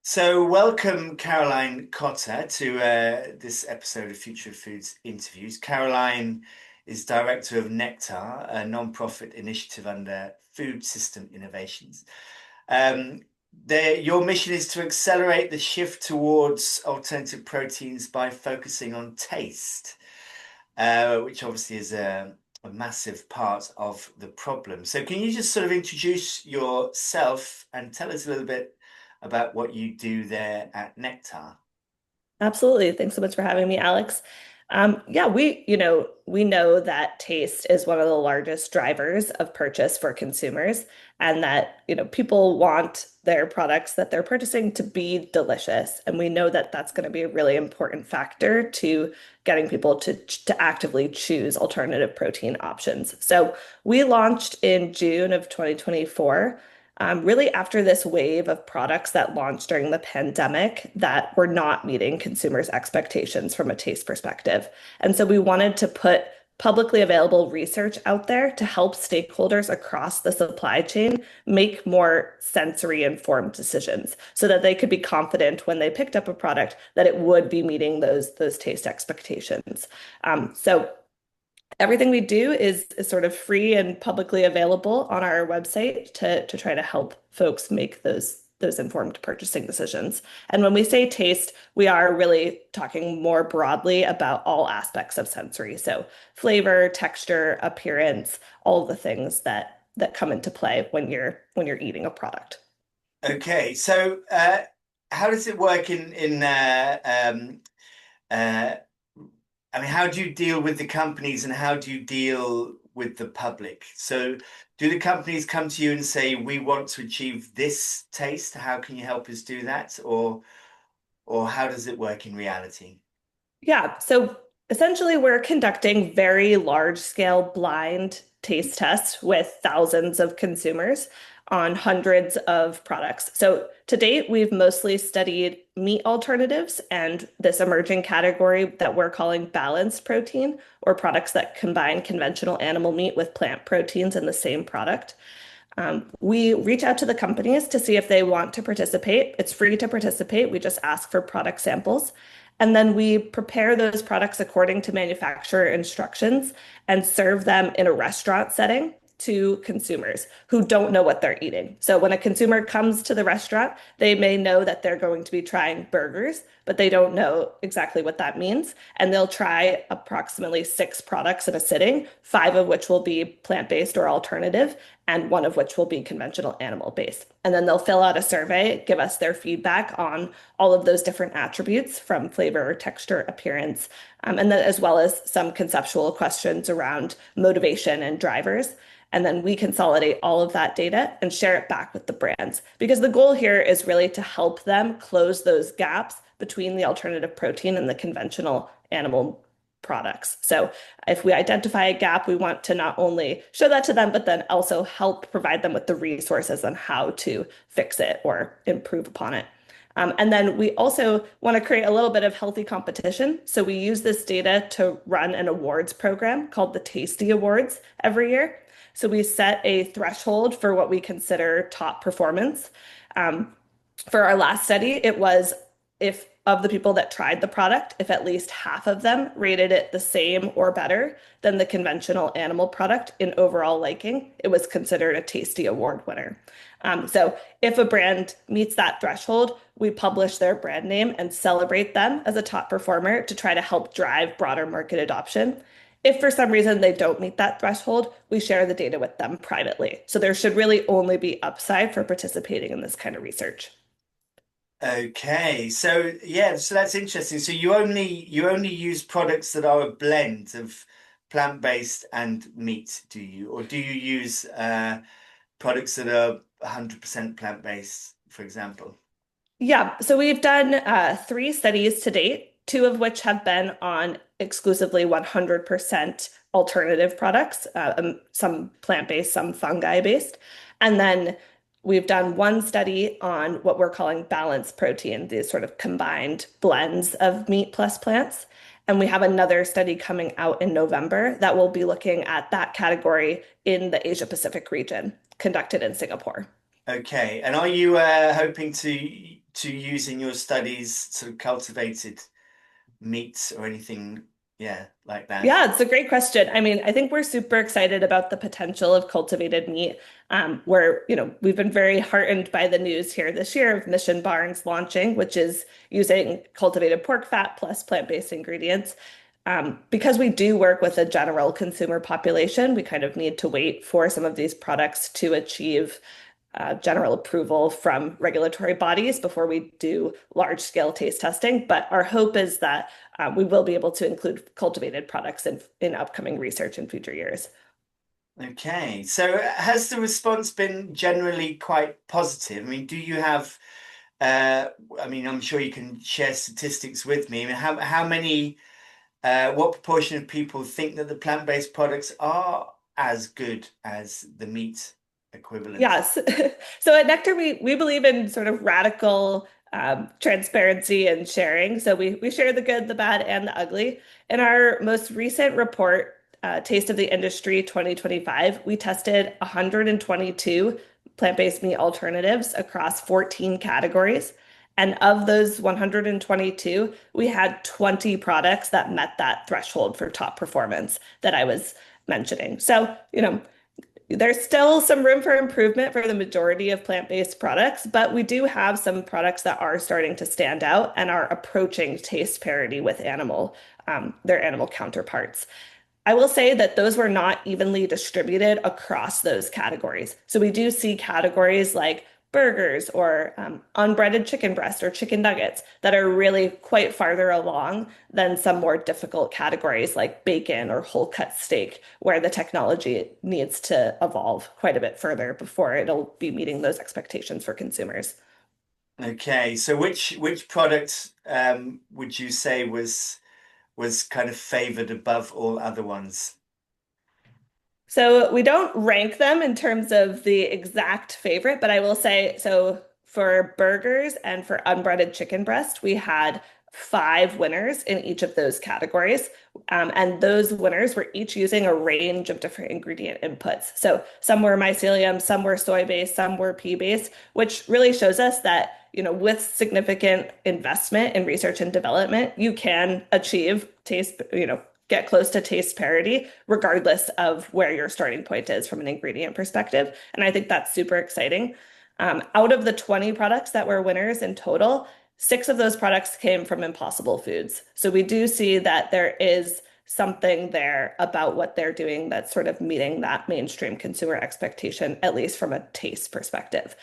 So, welcome Caroline Cotter to this episode of Future of Foods Interviews. Caroline is director of Nectar, a non-profit initiative under Food System Innovations. Um, your mission is to accelerate the shift towards alternative proteins by focusing on taste, which obviously is a massive part of the problem. So, can you just sort of introduce yourself and tell us a little bit about what you do there at Nectar? Absolutely. Thanks so much for having me, Alex. Yeah, we know that taste is one of the largest drivers of purchase for consumers, and that, people want their products that they're purchasing to be delicious. And we know that that's going to be a really important factor to getting people to actively choose alternative protein options. So we launched in June of 2024, really after this wave of products that launched during the pandemic that were not meeting consumers' expectations from a taste perspective. And so we wanted to put publicly available research out there to help stakeholders across the supply chain make more sensory informed decisions so that they could be confident when they picked up a product that it would be meeting those taste expectations. So everything we do is sort of free and publicly available on our website to try to help folks make those informed purchasing decisions. And when we say taste, we are really talking more broadly about all aspects of sensory. So flavor, texture, appearance, all the things that come into play when you're eating a product. Okay, so how does it work uh, I mean, how do you deal with the companies and how do you deal with the public? So, do the companies come to you and say, "We want to achieve this taste. How can you help us do that?" Or how does it work in reality? Yeah, so essentially, we're conducting very large scale blind taste tests with thousands of consumers on hundreds of products. So to date, we've mostly studied meat alternatives and this emerging category that we're calling balanced protein, or products that combine conventional animal meat with plant proteins in the same product. We reach out to the companies to see if they want to participate. It's free to participate. We just ask for product samples. And then we prepare those products according to manufacturer instructions and serve them in a restaurant setting to consumers who don't know what they're eating. So when a consumer comes to the restaurant, they may know that they're going to be trying burgers, but they don't know exactly what that means. And they'll try approximately six products in a sitting, five of which will be plant-based or alternative, and one of which will be conventional animal-based. And then they'll fill out a survey, give us their feedback on all of those different attributes from flavor, texture, appearance, and then as well as some conceptual questions around motivation and drivers. And then we consolidate all of that data and share it back with the brands. Because the goal here is really to help them close those gaps between the alternative protein and the conventional animal products. So if we identify a gap, we want to not only show that to them, but then also help provide them with the resources on how to fix it or improve upon it. And then we also want to create a little bit of healthy competition. So we use this data to run an awards program called the Tasty Awards every year. So we set a threshold for what we consider top performance. Um, for our last study, it was if of the people that tried the product, if at least half of them rated it the same or better than the conventional animal product in overall liking, it was considered a Tasty Award winner. So if a brand meets that threshold, we publish their brand name and celebrate them as a top performer to try to help drive broader market adoption. If for some reason they don't meet that threshold, we share the data with them privately. So there should really only be upside for participating in this kind of research. Okay, so yeah, so that's interesting. So you only use products that are a blend of plant-based and meat, do you? Or do you use products that are 100% plant-based, for example? Yeah, so we've done three studies to date, two of which have been on exclusively 100% alternative products, some plant-based, some fungi-based. And then we've done one study on what we're calling balanced protein, these sort of combined blends of meat plus plants. And we have another study coming out in November that will be looking at that category in the Asia Pacific region, conducted in Singapore. Okay, and are you hoping to use in your studies sort of cultivated meats or anything, yeah, like that? Yeah, it's a great question. I mean, I think we're super excited about the potential of cultivated meat. We've been very heartened by the news here this year of Mission Barns launching, which is using cultivated pork fat plus plant-based ingredients. Because we do work with a general consumer population, we kind of need to wait for some of these products to achieve general approval from regulatory bodies before we do large-scale taste testing. But our hope is that we will be able to include cultivated products in upcoming research in future years. Okay, so has the response been generally quite positive? I mean, do you have, uh, I mean, I'm sure you can share statistics with me. I mean, how many, what proportion of people think that the plant-based products are as good as the meat equivalent? Yes. So at Nectar, we believe in sort of radical transparency and sharing. So we share the good, the bad, and the ugly. In our most recent report, Taste of the Industry 2025, we tested 122 plant-based meat alternatives across 14 categories. And of those 122, we had 20 products that met that threshold for top performance that I was mentioning. So, there's still some room for improvement for the majority of plant-based products, but we do have some products that are starting to stand out and are approaching taste parity with their animal counterparts. I will say that those were not evenly distributed across those categories. So we do see categories like burgers or unbreaded chicken breast or chicken nuggets that are really quite farther along than some more difficult categories like bacon or whole cut steak, where the technology needs to evolve quite a bit further before it'll be meeting those expectations for consumers. Okay, so which product would you say was kind of favored above all other ones? So we don't rank them in terms of the exact favorite, but I will say so for burgers and for unbreaded chicken breast, we had five winners in each of those categories. And those winners were each using a range of different ingredient inputs. So some were mycelium, some were soy-based, some were pea-based, which really shows us that, with significant investment in research and development, you can achieve taste, get close to taste parity, regardless of where your starting point is from an ingredient perspective. And I think that's super exciting. Out of the 20 products that were winners in total, six of those products came from Impossible Foods. So we do see that there is something there about what they're doing that's sort of meeting that mainstream consumer expectation, at least from a taste perspective.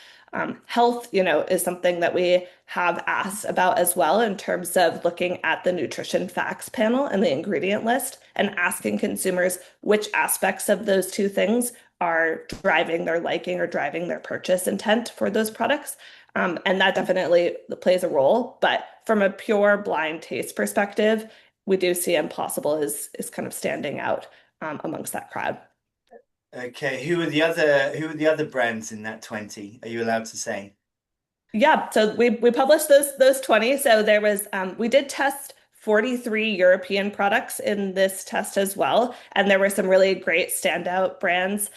Health, is something that we have asked about as well in terms of looking at the nutrition facts panel and the ingredient list and asking consumers which aspects of those two things are driving their liking or driving their purchase intent for those products. And that definitely plays a role. But from a pure blind taste perspective, we do see Impossible is kind of standing out amongst that crowd. Okay, who are the other brands in that 20? Are you allowed to say? Yeah, so we published those 20. So there was we did test 43 European products in this test as well, and there were some really great standout brands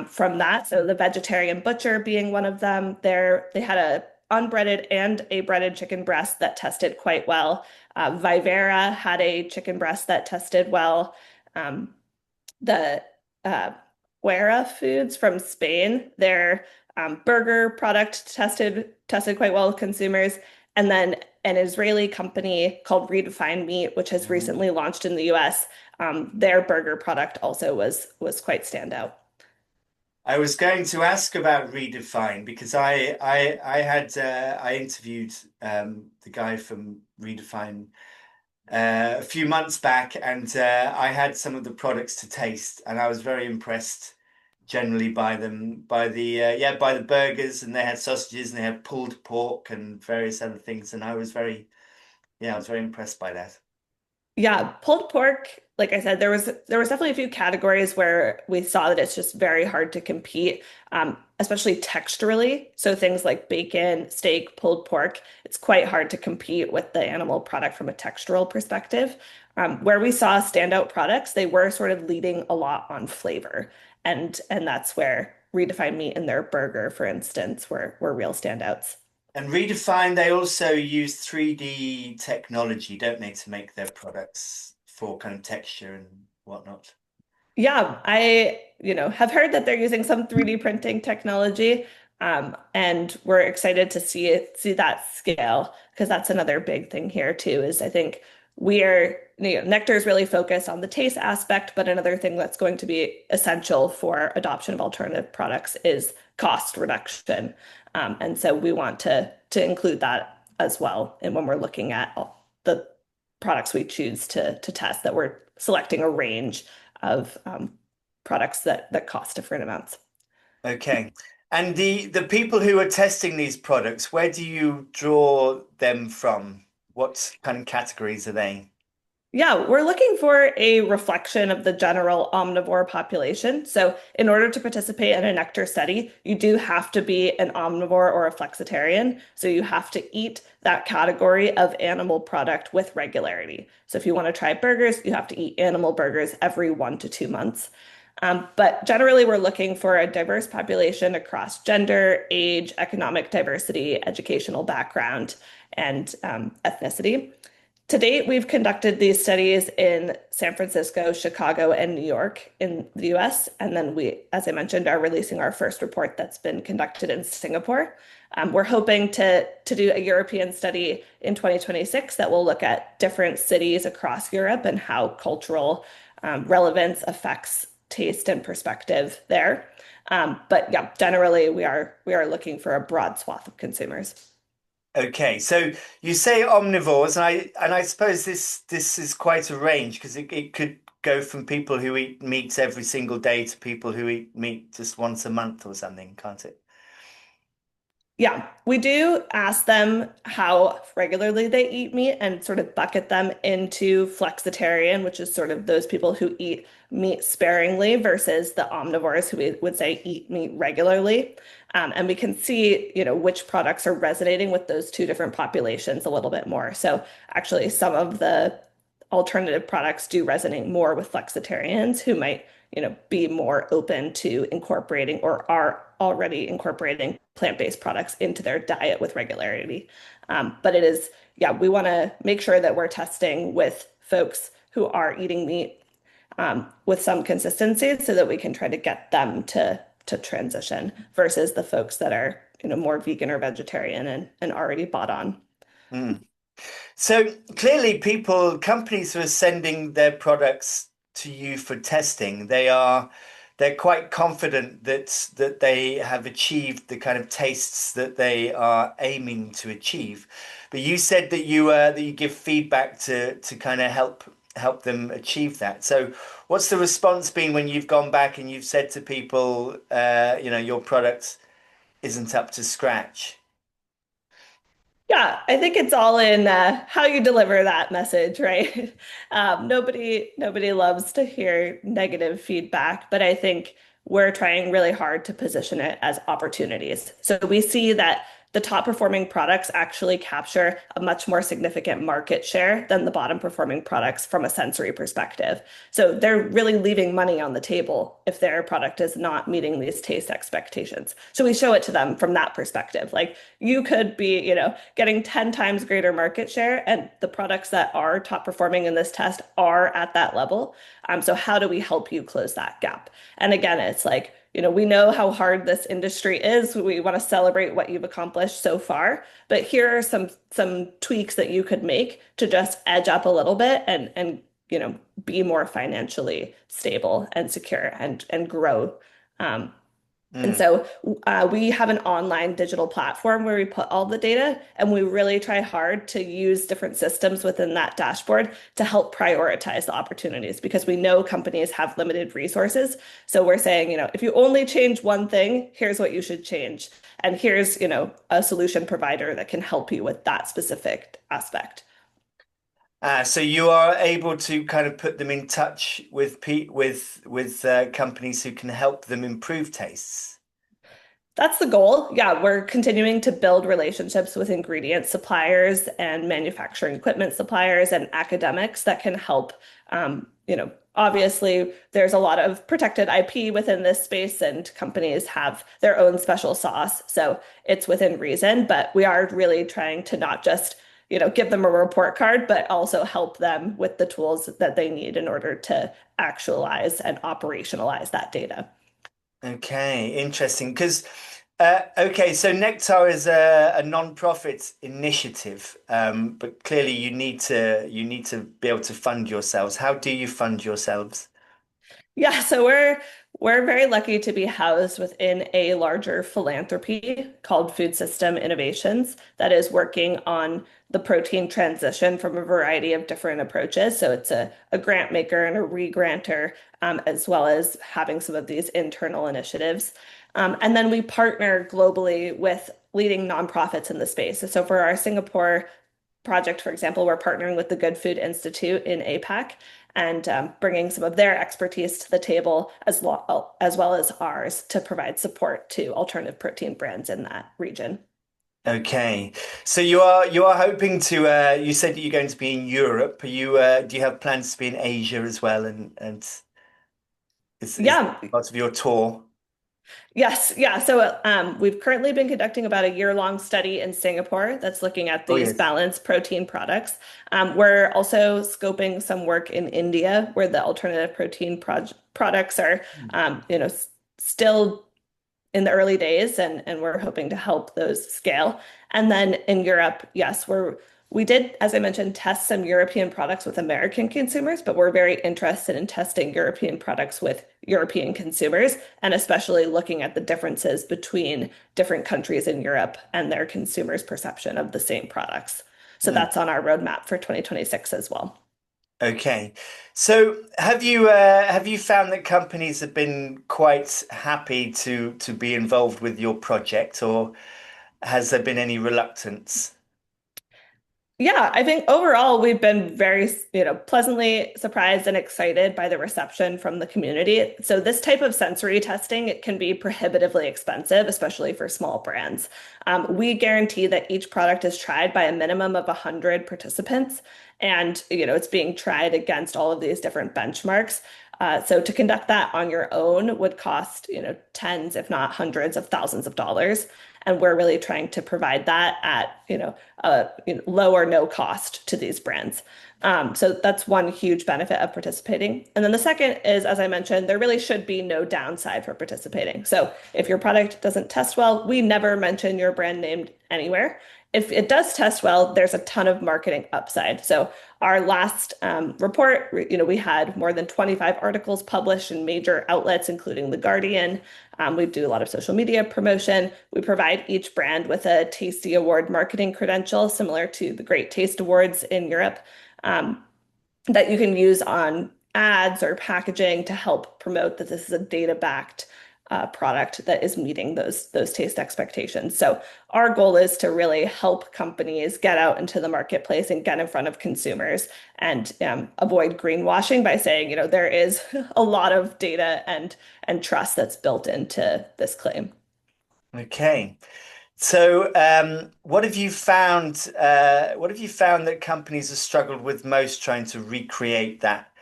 from that. So the Vegetarian Butcher being one of them. They had a unbreaded and a breaded chicken breast that tested quite well. Vivera had a chicken breast that tested well. The uh, Guerra Foods from Spain, their burger product tested quite well with consumers, and then an Israeli company called Redefine Meat, which has Mhm. recently launched in the U.S. Their burger product also was quite standout. I was going to ask about Redefine because I interviewed the guy from Redefine a few months back, and I had some of the products to taste, and I was very impressed generally by them, by the by the burgers, and they had sausages and they had pulled pork and various other things, and I was very impressed by that. Yeah, pulled pork, like I said, there was definitely a few categories where we saw that it's just very hard to compete, especially texturally. So things like bacon, steak, pulled pork, it's quite hard to compete with the animal product from a textural perspective. Where we saw standout products, they were sort of leading a lot on flavor, and that's where Redefined Meat and their burger, for instance, were real standouts. And Redefine, they also use 3D technology, don't they, to make their products for kind of texture and whatnot. Yeah, have heard that they're using some 3D printing technology, and we're excited to see that scale because that's another big thing here too. Is I think Nectar is really focused on the taste aspect, but another thing that's going to be essential for adoption of alternative products is cost reduction, and so we want to include that as well. And when we're looking at all the products we choose to test, that we're selecting a range of products that cost different amounts. Okay. And the people who are testing these products, where do you draw them from? What kind of categories are they? Yeah, we're looking for a reflection of the general omnivore population. So, in order to participate in a nectar study, you do have to be an omnivore or a flexitarian. So, you have to eat that category of animal product with regularity. So, if you want to try burgers, you have to eat animal burgers every 1 to 2 months. But generally, we're looking for a diverse population across gender, age, economic diversity, educational background, and ethnicity. To date, we've conducted these studies in San Francisco, Chicago, and New York in the US. And then we, as I mentioned, are releasing our first report that's been conducted in Singapore. We're hoping to do a European study in 2026 that will look at different cities across Europe and how cultural relevance affects taste and perspective there. But yeah, generally we are looking for a broad swath of consumers. Okay, so you say omnivores, and I suppose this is quite a range because it could go from people who eat meat every single day to people who eat meat just once a month or something, can't it? Yeah, we do ask them how regularly they eat meat and sort of bucket them into flexitarian, which is sort of those people who eat meat sparingly versus the omnivores who we would say eat meat regularly. And we can see, which products are resonating with those two different populations a little bit more. So actually, some of the alternative products do resonate more with flexitarians who might, be more open to incorporating or are already incorporating plant-based products into their diet with regularity. But it is, yeah, we want to make sure that we're testing with folks who are eating meat with some consistency so that we can try to get them to transition versus the folks that are, more vegan or vegetarian and already bought on. Hmm. So clearly, companies who are sending their products to you for testing, they're quite confident that they have achieved the kind of tastes that they are aiming to achieve. But you said that you give feedback to kind of help them achieve that. So what's the response been when you've gone back and you've said to people, your product isn't up to scratch? Yeah, I think it's all in how you deliver that message, right? Nobody loves to hear negative feedback, but I think we're trying really hard to position it as opportunities. So we see that the top performing products actually capture a much more significant market share than the bottom performing products from a sensory perspective. So they're really leaving money on the table if their product is not meeting these taste expectations. So we show it to them from that perspective. Like you could be, getting 10 times greater market share, and the products that are top performing in this test are at that level. So how do we help you close that gap? And again, it's like, we know how hard this industry is. We want to celebrate what you've accomplished so far, but here are some tweaks that you could make to just edge up a little bit and be more financially stable and secure and grow. Um, and Mm. so we have an online digital platform where we put all the data, and we really try hard to use different systems within that dashboard to help prioritize the opportunities because we know companies have limited resources. So we're saying, if you only change one thing, here's what you should change. And here's, a solution provider that can help you with that specific aspect. So you are able to kind of put them in touch with companies who can help them improve tastes. That's the goal. Yeah, we're continuing to build relationships with ingredient suppliers and manufacturing equipment suppliers and academics that can help, obviously there's a lot of protected IP within this space, and companies have their own special sauce. So it's within reason, but we are really trying to not just, give them a report card, but also help them with the tools that they need in order to actualize and operationalize that data. Okay, interesting. Because okay, so Nectar is a non-profit initiative, but clearly you need to be able to fund yourselves. How do you fund yourselves? Yeah, so we're very lucky to be housed within a larger philanthropy called Food System Innovations that is working on the protein transition from a variety of different approaches. So it's a grant maker and a re-grantor, as well as having some of these internal initiatives. And then we partner globally with leading nonprofits in the space. So for our Singapore project, for example, we're partnering with the Good Food Institute in APAC and bringing some of their expertise to the table as well as ours to provide support to alternative protein brands in that region. Okay, so you are hoping to. You said that you're going to be in Europe. Are you? Do you have plans to be in Asia as well? And is Yeah, part of your tour? yes, yeah. So we've currently been conducting about a year-long study in Singapore that's looking at Oh these yes. balanced protein products. We're also scoping some work in India where the alternative protein products are, still in the early days, and we're hoping to help those scale. And then in Europe, yes, we did, as I mentioned, test some European products with American consumers, but we're very interested in testing European products with European consumers, and especially looking at the differences between different countries in Europe and their consumers' perception of the same products. So Mm, that's on our roadmap for 2026 as well. okay, so have you found that companies have been quite happy to be involved with your project, or has there been any reluctance? Yeah, I think overall we've been very, pleasantly surprised and excited by the reception from the community. So this type of sensory testing, it can be prohibitively expensive, especially for small brands. We guarantee that each product is tried by a minimum of 100 participants, and it's being tried against all of these different benchmarks. So to conduct that on your own would cost, tens, if not hundreds of thousands of dollars. And we're really trying to provide that at, low or no cost to these brands. So that's one huge benefit of participating. And then the second is, as I mentioned, there really should be no downside for participating. So if your product doesn't test well, we never mention your brand name anywhere. If it does test well, there's a ton of marketing upside. So our last report, we had more than 25 articles published in major outlets, including The Guardian. We do a lot of social media promotion. We provide each brand with a Tasty Award marketing credential, similar to the Great Taste Awards in Europe, um, that you can use on ads or packaging to help promote that this is a data-backed product that is meeting those taste expectations. So our goal is to really help companies get out into the marketplace and get in front of consumers and avoid greenwashing by saying, there is a lot of data and trust that's built into this claim. Okay. So, what have you found? What have you found that companies have struggled with most trying to recreate that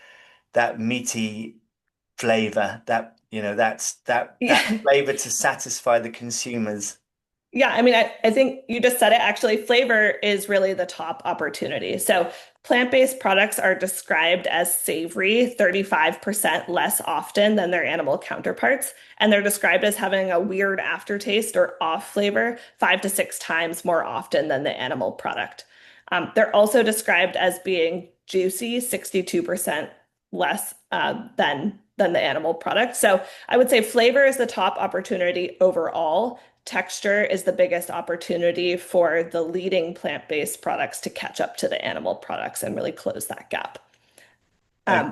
meaty flavor, that Yeah. flavor to satisfy the consumers? Yeah, I mean, I think you just said it. Actually, flavor is really the top opportunity. So, plant-based products are described as savory 35% less often than their animal counterparts. And they're described as having a weird aftertaste or off flavor 5 to 6 times more often than the animal product. They're also described as being juicy 62% less than the animal product. So, I would say flavor is the top opportunity overall. Texture is the biggest opportunity for the leading plant-based products to catch up to the animal products and really close that gap.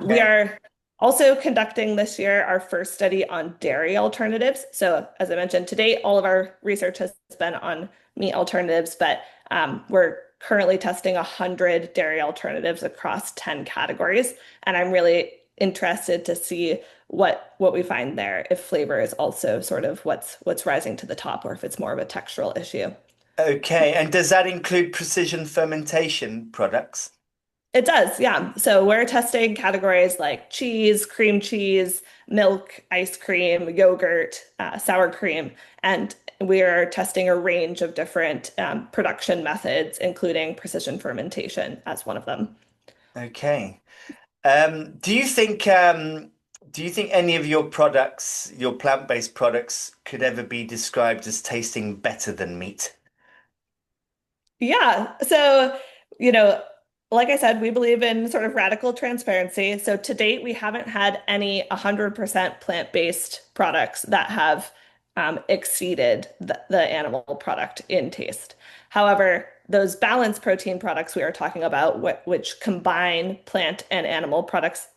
We Okay. are also conducting this year our first study on dairy alternatives. So, as I mentioned, to date, all of our research has been on meat alternatives, but we're currently testing 100 dairy alternatives across 10 categories. And I'm really interested to see what we find there, if flavor is also sort of what's rising to the top, or if it's more of a textural issue. Okay. And does that include precision fermentation products? It does, yeah. So we're testing categories like cheese, cream cheese, milk, ice cream, yogurt, sour cream, and we're testing a range of different production methods, including precision fermentation as one of them. Okay. Do you think do you think any of your products, your plant-based products, could ever be described as tasting better than meat? Yeah. So, you know, like I said, we believe in sort of radical transparency. So to date, we haven't had any 100% plant-based products that have exceeded the animal product in taste. However, those balanced protein products we are talking about, which combine plant and animal products,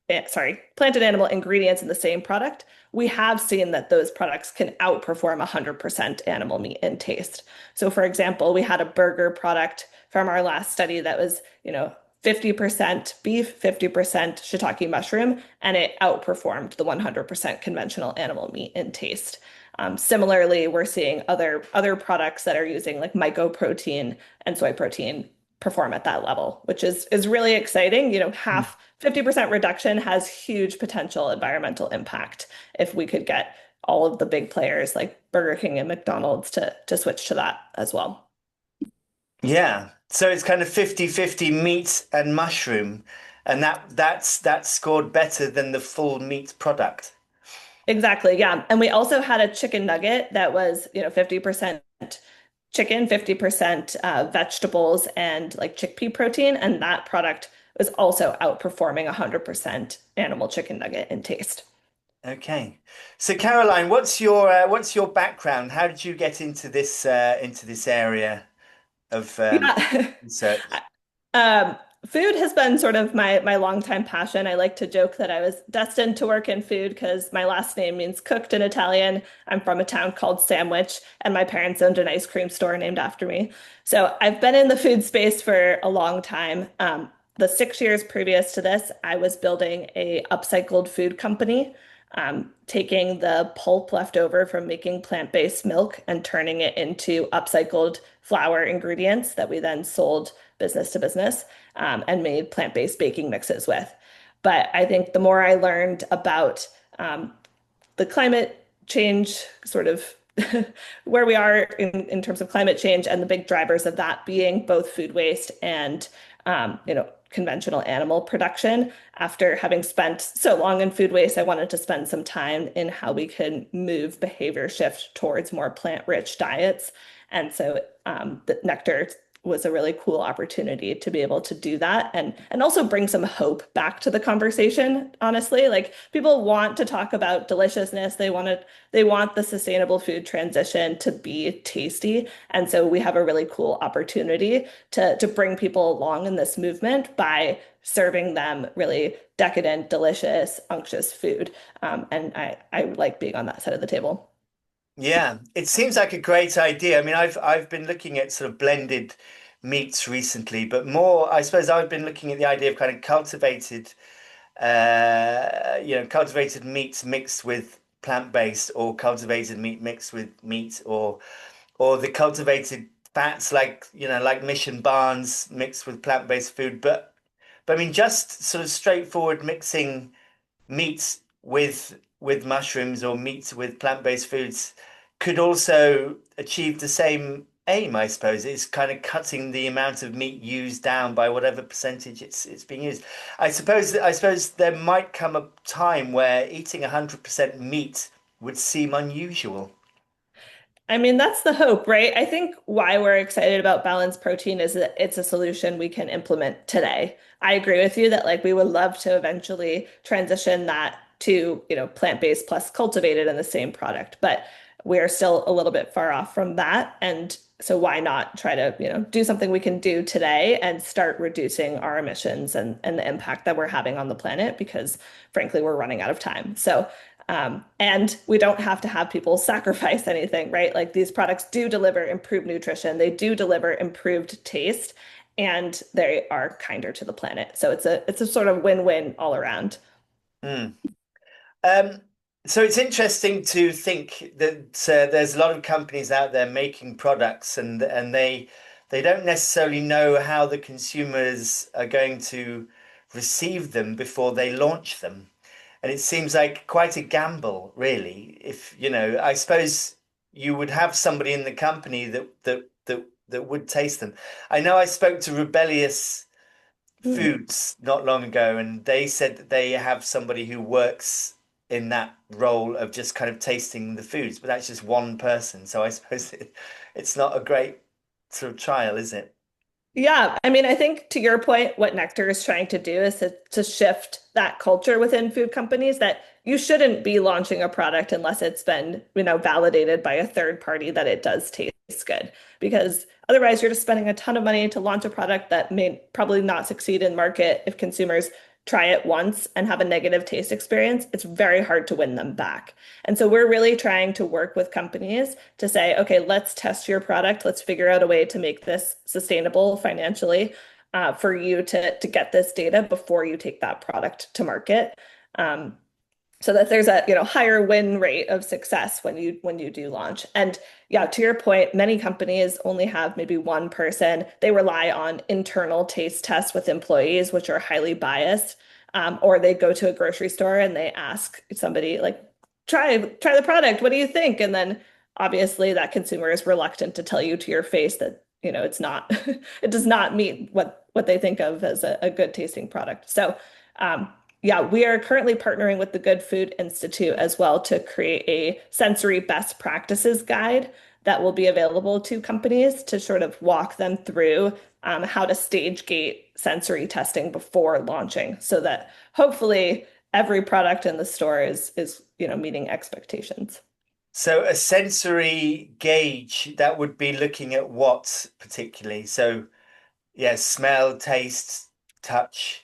plant and animal ingredients in the same product, we have seen that those products can outperform 100% animal meat in taste. So, for example, we had a burger product from our last study that was, 50% beef, 50% shiitake mushroom, and it outperformed the 100% conventional animal meat in taste. Similarly, we're seeing other products that are using like mycoprotein and soy protein perform at that level, which is really exciting. 50% reduction has huge potential environmental impact if we could get all of the big players like Burger King and McDonald's to switch to that as well. Yeah. So it's kind of 50-50 meat and mushroom, and that's scored better than the full meat product. Exactly, yeah. And we also had a chicken nugget that was, 50% chicken, 50% vegetables and like chickpea protein, and that product was also outperforming 100% animal chicken nugget in taste. Okay. So Caroline, what's your background? How did you get into this area of Yeah. research? Um, Food has been sort of my longtime passion. I like to joke that I was destined to work in food because my last name means cooked in Italian. I'm from a town called Sandwich, and my parents owned an ice cream store named after me. So I've been in the food space for a long time. The 6 years previous to this, I was building a upcycled food company, taking the pulp left over from making plant-based milk and turning it into upcycled flour ingredients that we then sold business to business, and made plant-based baking mixes with. But I think the more I learned about the climate change, sort of where we are in terms of climate change, and the big drivers of that being both food waste and conventional animal production. After having spent so long in food waste, I wanted to spend some time in how we can move behavior shift towards more plant-rich diets. And so the Nectar was a really cool opportunity to be able to do that and also bring some hope back to the conversation, honestly. Like people want to talk about deliciousness. They want the sustainable food transition to be tasty. And so we have a really cool opportunity to bring people along in this movement by serving them really decadent, delicious, unctuous food. And I like being on that side of the table. Yeah, it seems like a great idea. I mean, I've been looking at sort of blended meats recently, but more, I suppose I've been looking at the idea of kind of cultivated meats mixed with plant-based or cultivated meat mixed with meat or the cultivated fats like Mission Barns mixed with plant-based food. But I mean, just sort of straightforward mixing meat with mushrooms or meat with plant-based foods could also achieve the same aim, I suppose. It's kind of cutting the amount of meat used down by whatever percentage it's being used. I suppose there might come a time where eating 100% meat would seem unusual. I mean, that's the hope, right? I think why we're excited about balanced protein is that it's a solution we can implement today. I agree with you that like we would love to eventually transition that to, plant-based plus cultivated in the same product, but we're still a little bit far off from that. And so why not try to, do something we can do today and start reducing our emissions and the impact that we're having on the planet because frankly, we're running out of time. So and we don't have to have people sacrifice anything, right? Like these products do deliver improved nutrition, they do deliver improved taste, and they are kinder to the planet. So it's a sort of win-win all around. Mm. Um, so it's interesting to think that there's a lot of companies out there making products, and they don't necessarily know how the consumers are going to receive them before they launch them. And it seems like quite a gamble, really. If, I suppose you would have somebody in the company that would taste them. I know I spoke to Rebellious Hmm. Foods not long ago, and they said that they have somebody who works in that role of just kind of tasting the foods, but that's just one person. So I suppose it's not a great sort of trial, is it? Yeah, I mean, I think to your point, what Nectar is trying to do is to shift that culture within food companies that you shouldn't be launching a product unless it's been, validated by a third party that it does taste good. Because otherwise, you're just spending a ton of money to launch a product that may probably not succeed in market. If consumers try it once and have a negative taste experience, it's very hard to win them back. And so we're really trying to work with companies to say, okay, let's test your product. Let's figure out a way to make this sustainable financially for you to get this data before you take that product to market. Um, so that there's a higher win rate of success when you do launch. And yeah, to your point, many companies only have maybe one person. They rely on internal taste tests with employees, which are highly biased. Or they go to a grocery store and they ask somebody like, try the product. What do you think? And then obviously that consumer is reluctant to tell you to your face that it's not it does not meet what they think of as a good tasting product. So yeah, we are currently partnering with the Good Food Institute as well to create a sensory best practices guide that will be available to companies to sort of walk them through how to stage gate sensory testing before launching so that hopefully every product in the store is meeting expectations. So a sensory gauge that would be looking at what particularly? So yeah, smell, taste, touch.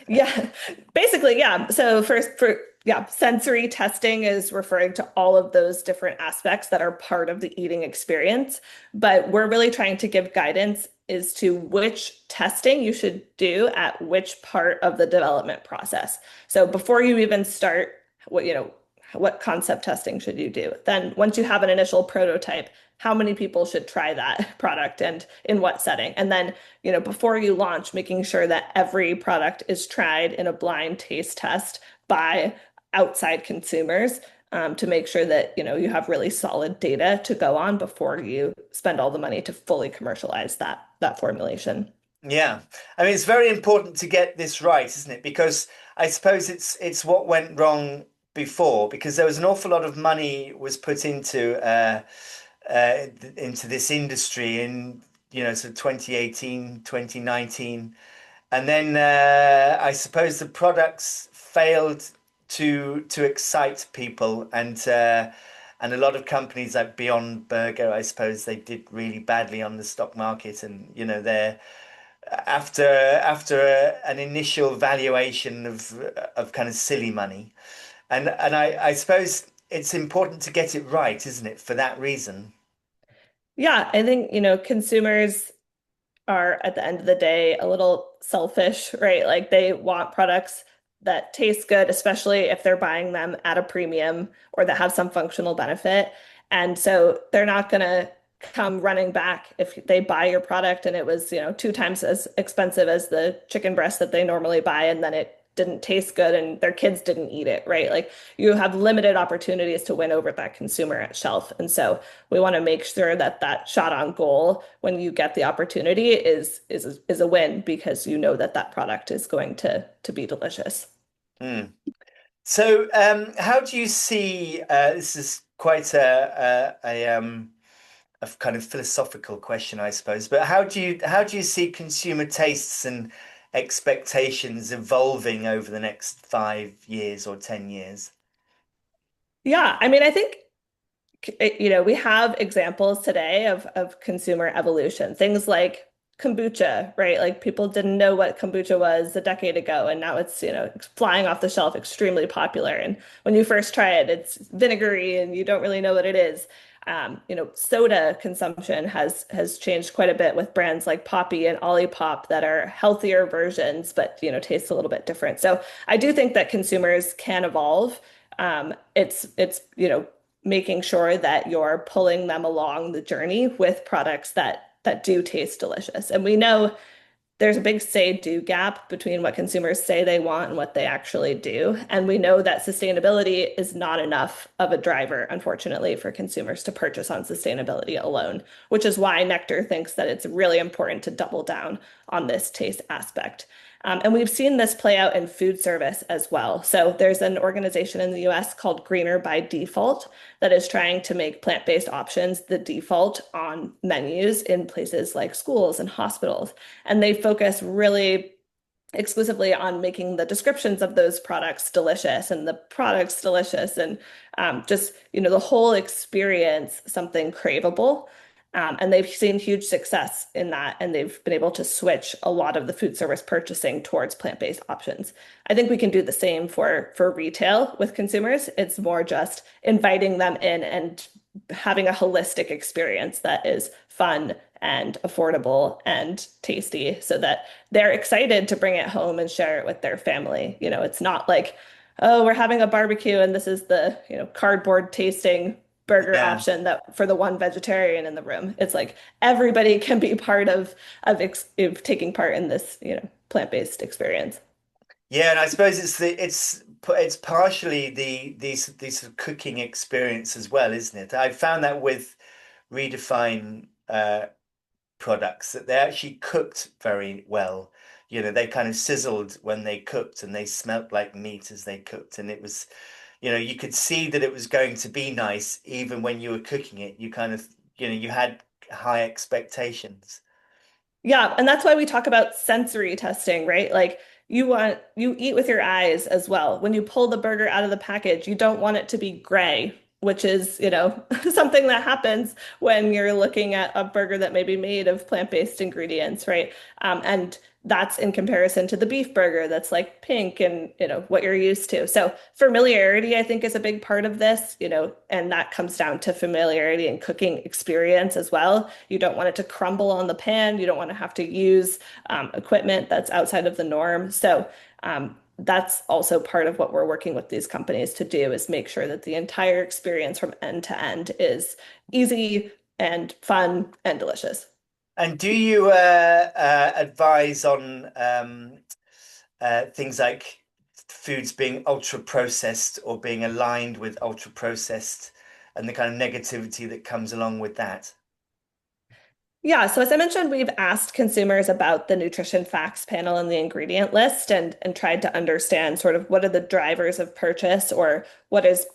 Yeah, basically, yeah. So for yeah, sensory testing is referring to all of those different aspects that are part of the eating experience. But we're really trying to give guidance as to which testing you should do at which part of the development process. So before you even start, what concept testing should you do? Then once you have an initial prototype, how many people should try that product and in what setting? And then before you launch, making sure that every product is tried in a blind taste test by outside consumers to make sure that you have really solid data to go on before you spend all the money to fully commercialize that formulation. Yeah. I mean, it's very important to get this right, isn't it? Because I suppose it's what went wrong before, because there was an awful lot of money was put into this industry in, sort of 2018, 2019. And then I suppose the products failed to excite people, and a lot of companies like Beyond Burger, I suppose they did really badly on the stock market, and they're after an initial valuation of kind of silly money, and I suppose it's important to get it right, isn't it, for that reason? Yeah, I think, consumers are at the end of the day a little selfish, right? Like they want products that taste good, especially if they're buying them at a premium or that have some functional benefit. And so they're not going to come running back if they buy your product and it was, two times as expensive as the chicken breast that they normally buy and then it didn't taste good and their kids didn't eat it, right? Like you have limited opportunities to win over that consumer at shelf. And so we want to make sure that that shot on goal when you get the opportunity is a win because you know that that product is going to be delicious. Hmm. So, how do you see this is quite a kind of philosophical question, I suppose, but how do you see consumer tastes and expectations evolving over the next 5 years or 10 years? Yeah, I mean, I think we have examples today of consumer evolution. Things like kombucha, right? Like people didn't know what kombucha was a decade ago, and now it's flying off the shelf, extremely popular. And when you first try it, it's vinegary and you don't really know what it is. Soda consumption has changed quite a bit with brands like Poppy and Olipop that are healthier versions, but taste a little bit different. So I do think that consumers can evolve. It's making sure that you're pulling them along the journey with products that that do taste delicious. And we know there's a big say-do gap between what consumers say they want and what they actually do. And we know that sustainability is not enough of a driver, unfortunately, for consumers to purchase on sustainability alone, which is why Nectar thinks that it's really important to double down on this taste aspect. And we've seen this play out in food service as well. So there's an organization in the US called Greener by Default that is trying to make plant-based options the default on menus in places like schools and hospitals. And they focus really exclusively on making the descriptions of those products delicious and the products delicious and just, the whole experience something craveable. And they've seen huge success in that, and they've been able to switch a lot of the food service purchasing towards plant-based options. I think we can do the same for retail with consumers. It's more just inviting them in and having a holistic experience that is fun and affordable and tasty so that they're excited to bring it home and share it with their family. It's not like, oh, we're having a barbecue and this is the, cardboard tasting burger Yeah. option that for the one vegetarian in the room. It's like everybody can be part of taking part in this, plant-based experience. Yeah, and I suppose it's partially these sort of cooking experience as well, isn't it? I found that with Redefine products that they actually cooked very well. They kind of sizzled when they cooked and they smelt like meat as they cooked. And it was, you could see that it was going to be nice even when you were cooking it. You kind of, you had high expectations. Yeah, and that's why we talk about sensory testing, right? Like you eat with your eyes as well. When you pull the burger out of the package, you don't want it to be gray, which is, something that happens when you're looking at a burger that may be made of plant-based ingredients, right? And that's in comparison to the beef burger that's like pink and, what you're used to. So familiarity, I think, is a big part of this, and that comes down to familiarity and cooking experience as well. You don't want it to crumble on the pan. You don't want to have to use equipment that's outside of the norm. So that's also part of what we're working with these companies to do is make sure that the entire experience from end to end is easy and fun and delicious. And do you advise on things like foods being ultra processed or being aligned with ultra processed and the kind of negativity that comes along with that? Yeah, so as I mentioned, we've asked consumers about the nutrition facts panel and the ingredient list and tried to understand sort of what are the drivers of purchase or what is,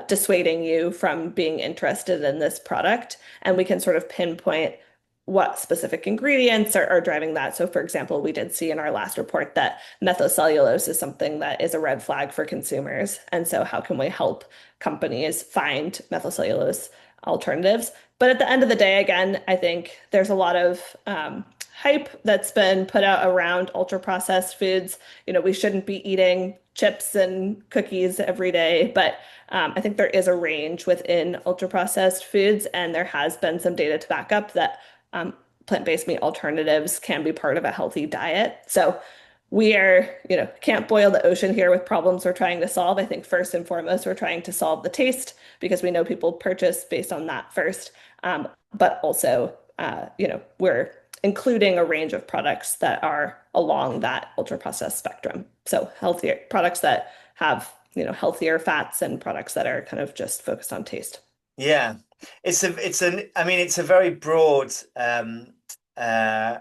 dissuading you from being interested in this product. And we can sort of pinpoint what specific ingredients are driving that. So, for example, we did see in our last report that methylcellulose is something that is a red flag for consumers. And so, how can we help companies find methylcellulose alternatives? But at the end of the day, again, I think there's a lot of hype that's been put out around ultra processed foods. We shouldn't be eating chips and cookies every day, but I think there is a range within ultra processed foods, and there has been some data to back up that plant-based meat alternatives can be part of a healthy diet. So we are, can't boil the ocean here with problems we're trying to solve. I think first and foremost, we're trying to solve the taste because we know people purchase based on that first. But also, we're including a range of products that are along that ultra processed spectrum. So healthier products that have, healthier fats and products that are kind of just focused on taste. Yeah, I mean, it's a very broad uh,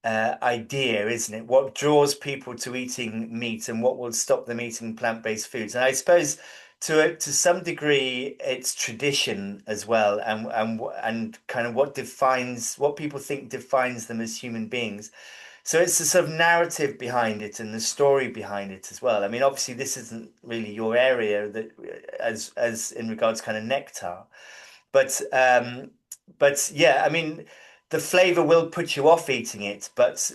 idea, isn't it? What draws people to eating meat and what will stop them eating plant-based foods. And I suppose to some degree, it's tradition as well, and kind of what people think defines them as human beings. So it's the sort of narrative behind it and the story behind it as well. I mean, obviously, this isn't really your area that as in regards kind of nectar, but yeah, I mean, the flavor will put you off eating it, but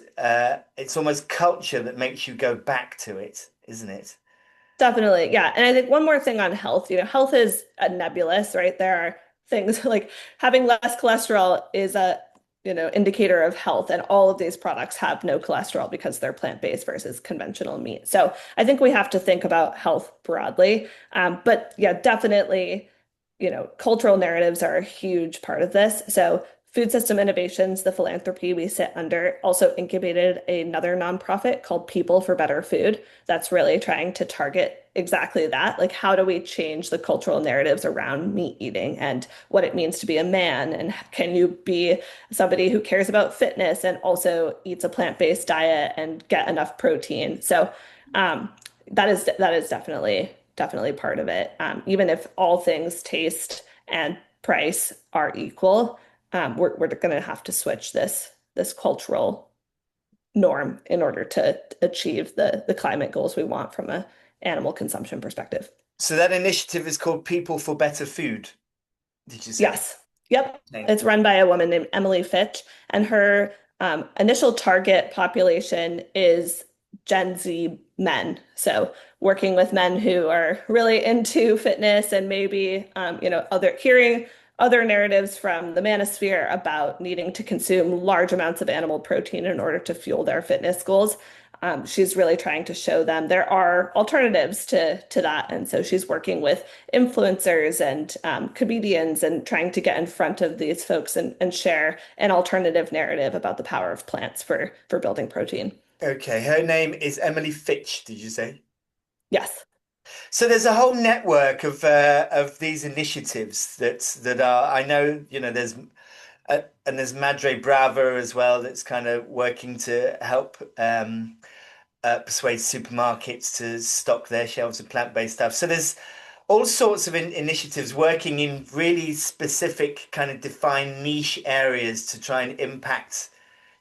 it's almost culture that makes you go back to it, isn't it? Definitely. Yeah. And I think one more thing on health, health is a nebulous, right? There are things like having less cholesterol is a, indicator of health. And all of these products have no cholesterol because they're plant-based versus conventional meat. So I think we have to think about health broadly. But yeah, definitely, cultural narratives are a huge part of this. So Food System Innovations, the philanthropy we sit under, also incubated another nonprofit called People for Better Food that's really trying to target exactly that. Like, how do we change the cultural narratives around meat eating and what it means to be a man? And can you be somebody who cares about fitness and also eats a plant-based diet and get enough protein? So, um, that is definitely part of it. Even if all things taste and price are equal, we're going to have to switch this cultural norm in order to achieve the climate goals we want from a animal consumption perspective. So that initiative is called People for Better Food, did you say? Yes. Yep. Okay. It's run by a woman named Emily Fitch, and her initial target population is Gen Z men. So working with men who are really into fitness and maybe other hearing other narratives from the manosphere about needing to consume large amounts of animal protein in order to fuel their fitness goals. She's really trying to show them there are alternatives to that. And so she's working with influencers and comedians and trying to get in front of these folks and share an alternative narrative about the power of plants for building protein. Okay, her name is Emily Fitch, did you say? Yes. So there's a whole network of these initiatives that are I know there's and there's Madre Brava as well that's kind of working to help persuade supermarkets to stock their shelves of plant-based stuff. So there's all sorts of initiatives working in really specific kind of defined niche areas to try and impact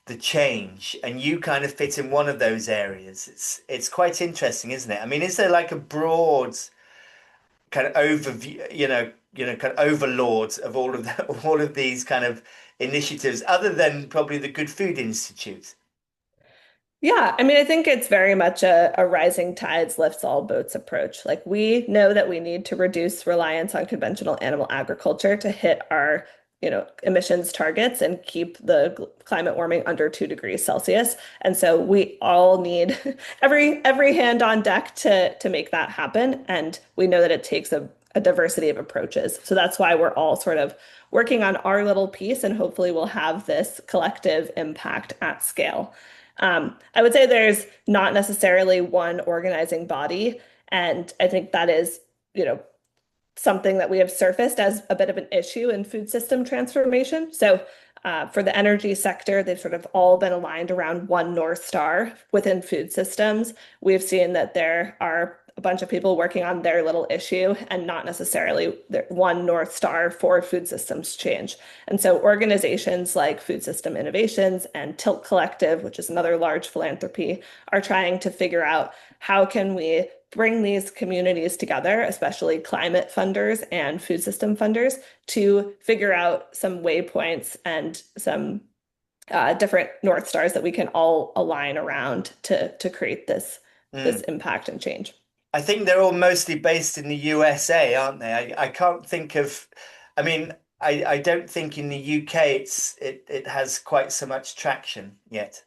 the change, and you kind of fit in one of those areas. It's quite interesting, isn't it? I mean, is there like a broad kind of overview, kind of overlords of all of all of these kind of initiatives, other than probably the Good Food Institute? Yeah, I mean, I think it's very much a rising tides lifts all boats approach. Like, we know that we need to reduce reliance on conventional animal agriculture to hit our, emissions targets and keep the climate warming under 2 degrees Celsius. And so we all need every hand on deck to make that happen. And we know that it takes a diversity of approaches. So that's why we're all sort of working on our little piece, and hopefully we'll have this collective impact at scale. I would say there's not necessarily one organizing body, and I think that is, something that we have surfaced as a bit of an issue in food system transformation. So, for the energy sector, they've sort of all been aligned around one North Star within food systems. We've seen that there are a bunch of people working on their little issue and not necessarily one North Star for food systems change. And so organizations like Food System Innovations and Tilt Collective, which is another large philanthropy, are trying to figure out how can we bring these communities together, especially climate funders and food system funders, to figure out some waypoints and some different North Stars that we can all align around to create this Mm. impact and change. I think they're all mostly based in the USA, aren't they? I can't think of, I mean, I don't think in the UK it has quite so much traction yet.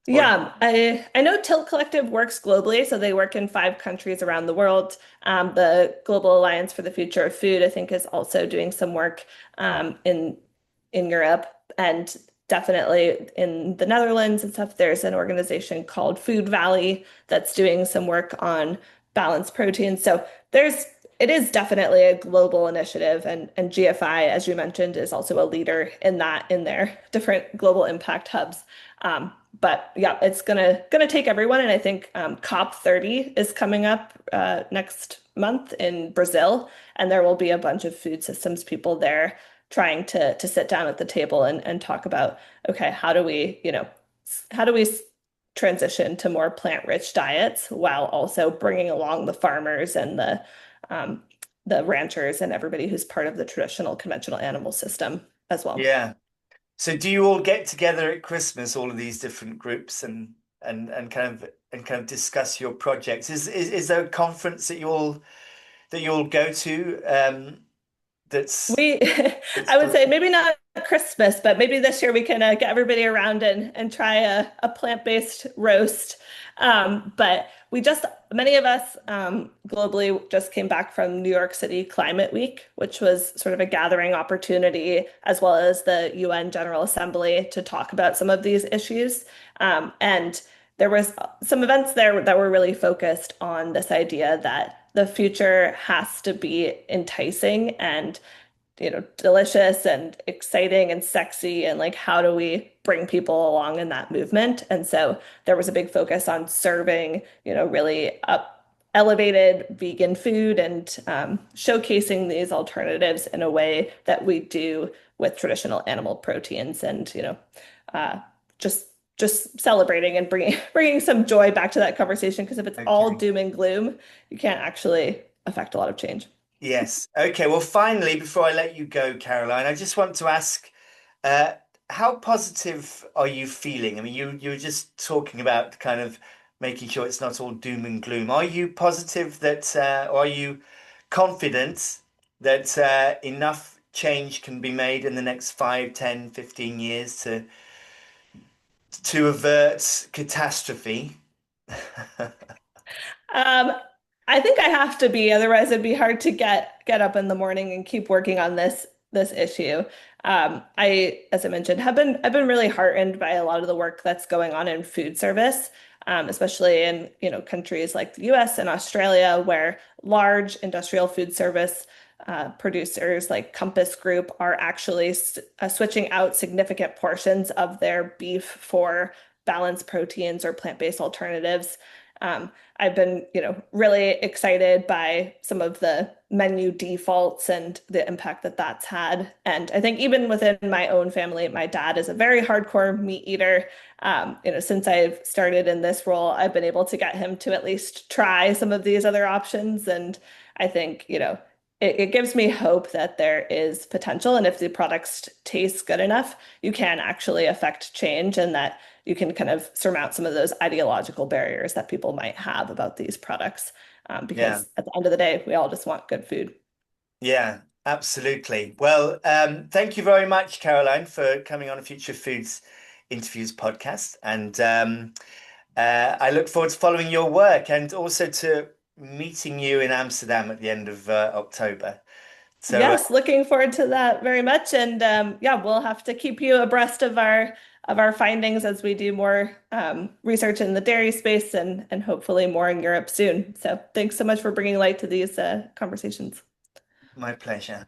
Or Yeah, I know Tilt Collective works globally, so they work in 5 countries around the world. The Global Alliance for the Future of Food, I think, is also doing some work in Europe, and definitely in the Netherlands and stuff. There's an organization called Food Valley that's doing some work on balanced protein. So it is definitely a global initiative, and GFI, as you mentioned, is also a leader in that in their different global impact hubs. But yeah, it's gonna take everyone, and I think COP30 is coming up next month in Brazil, and there will be a bunch of food systems people there trying to sit down at the table and talk about, okay, how do we transition to more plant-rich diets while also bringing along the farmers and um, the ranchers and everybody who's part of the traditional conventional animal system as well. yeah. So do you all get together at Christmas, all of these different groups, and kind of discuss your projects? Is there a conference that you all go to that's We, that's I would say maybe not Christmas, but maybe this year we can get everybody around and try a plant-based roast. But many of us globally just came back from New York City Climate Week, which was sort of a gathering opportunity, as well as the UN General Assembly to talk about some of these issues. And there was some events there that were really focused on this idea that the future has to be enticing and delicious and exciting and sexy, and like how do we bring people along in that movement? And so there was a big focus on serving, really elevated vegan food and showcasing these alternatives in a way that we do with traditional animal proteins, and uh, just just celebrating and bringing some joy back to that conversation, because if it's all Okay. doom and gloom, you can't actually affect a lot of change. Yes. Okay. Well, finally, before I let you go, Caroline, I just want to ask, uh, how positive are you feeling? I mean, you were just talking about kind of making sure it's not all doom and gloom. Are you positive that, or are you confident that enough change can be made in the next 5, 10, 15 years to avert catastrophe? Um, I think I have to be, otherwise it'd be hard to get up in the morning and keep working on this issue. As I mentioned, I've been really heartened by a lot of the work that's going on in food service, especially in countries like the U.S. and Australia, where large industrial food service producers like Compass Group are actually switching out significant portions of their beef for balanced proteins or plant-based alternatives. I've been, really excited by some of the menu defaults and the impact that that's had. And I think even within my own family, my dad is a very hardcore meat eater. Since I've started in this role, I've been able to get him to at least try some of these other options. And I think, it gives me hope that there is potential. And if the products taste good enough, you can actually affect change, and that you can kind of surmount some of those ideological barriers that people might have about these products. Yeah. Because at the end of the day, we all just want good food. Yeah, absolutely. Well, thank you very much, Caroline, for coming on a Future Foods Interviews podcast. And I look forward to following your work and also to meeting you in Amsterdam at the end of October. So, Yes, looking forward to that very much. And yeah, we'll have to keep you abreast of our findings as we do more research in the dairy space, and hopefully more in Europe soon. So thanks so much for bringing light to these conversations. my pleasure.